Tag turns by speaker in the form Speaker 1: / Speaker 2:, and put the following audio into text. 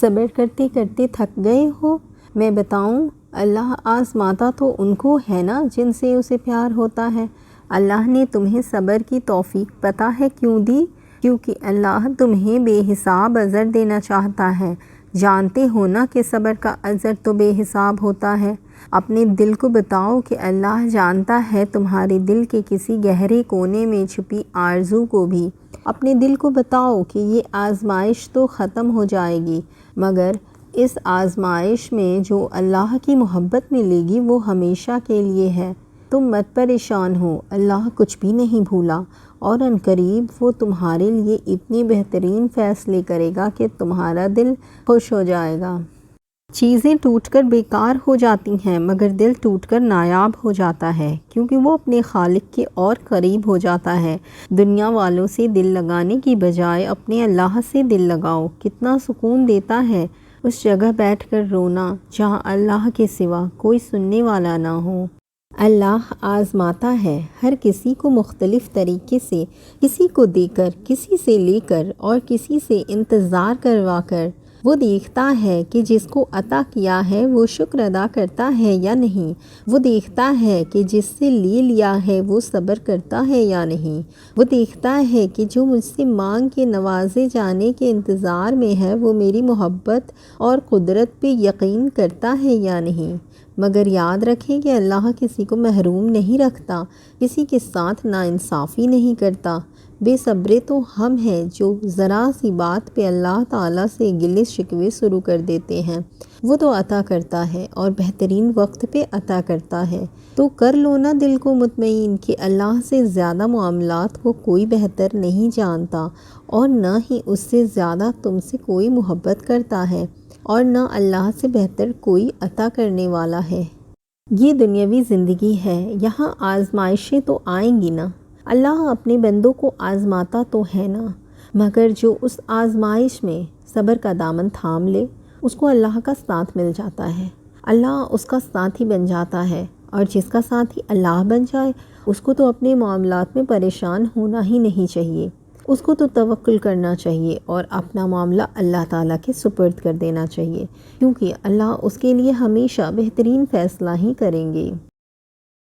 Speaker 1: صبر کرتے کرتے تھک گئے ہو؟ میں بتاؤں، اللہ آزماتا تو ان کو ہے نا جن سے اسے پیار ہوتا ہے۔ اللہ نے تمہیں صبر کی توفیق پتہ ہے کیوں دی؟ کیونکہ اللہ تمہیں بے حساب اجر دینا چاہتا ہے۔ جانتے ہو نا کہ صبر کا اجر تو بے حساب ہوتا ہے۔ اپنے دل کو بتاؤ کہ اللہ جانتا ہے تمہارے دل کے کسی گہرے کونے میں چھپی آرزو کو بھی۔ اپنے دل کو بتاؤ کہ یہ آزمائش تو ختم ہو جائے گی، مگر اس آزمائش میں جو اللہ کی محبت ملے گی وہ ہمیشہ کے لیے ہے۔ تم مت پریشان ہو، اللہ کچھ بھی نہیں بھولا، اور عنقریب وہ تمہارے لیے اتنے بہترین فیصلے کرے گا کہ تمہارا دل خوش ہو جائے گا۔ چیزیں ٹوٹ کر بیکار ہو جاتی ہیں مگر دل ٹوٹ کر نایاب ہو جاتا ہے، کیونکہ وہ اپنے خالق کے اور قریب ہو جاتا ہے۔ دنیا والوں سے دل لگانے کی بجائے اپنے اللہ سے دل لگاؤ۔ کتنا سکون دیتا ہے اس جگہ بیٹھ کر رونا جہاں اللہ کے سوا کوئی سننے والا نہ ہو۔ اللہ آزماتا ہے ہر کسی کو مختلف طریقے سے، کسی کو دے کر، کسی سے لے کر اور کسی سے انتظار کروا کر۔ وہ دیکھتا ہے کہ جس کو عطا کیا ہے وہ شکر ادا کرتا ہے یا نہیں۔ وہ دیکھتا ہے کہ جس سے لے لیا ہے وہ صبر کرتا ہے یا نہیں۔ وہ دیکھتا ہے کہ جو مجھ سے مانگ کے نوازے جانے کے انتظار میں ہے وہ میری محبت اور قدرت پہ یقین کرتا ہے یا نہیں۔ مگر یاد رکھیں کہ اللہ کسی کو محروم نہیں رکھتا، کسی کے ساتھ ناانصافی نہیں کرتا۔ بے صبرے تو ہم ہیں جو ذرا سی بات پہ اللہ تعالیٰ سے گلے شکوے شروع کر دیتے ہیں۔ وہ تو عطا کرتا ہے اور بہترین وقت پہ عطا کرتا ہے۔ تو کر لو نا دل کو مطمئن کہ اللہ سے زیادہ معاملات کو کوئی بہتر نہیں جانتا، اور نہ ہی اس سے زیادہ تم سے کوئی محبت کرتا ہے، اور نہ اللہ سے بہتر کوئی عطا کرنے والا ہے۔ یہ دنیاوی زندگی ہے، یہاں آزمائشیں تو آئیں گی نا۔ اللہ اپنے بندوں کو آزماتا تو ہے نا، مگر جو اس آزمائش میں صبر کا دامن تھام لے اس کو اللہ کا ساتھ مل جاتا ہے۔ اللہ اس کا ساتھی بن جاتا ہے، اور جس کا ساتھی اللہ بن جائے اس کو تو اپنے معاملات میں پریشان ہونا ہی نہیں چاہیے۔ اس کو تو توکل کرنا چاہیے اور اپنا معاملہ اللہ تعالیٰ کے سپرد کر دینا چاہیے، کیونکہ اللہ اس کے لیے ہمیشہ بہترین فیصلہ ہی کریں گے۔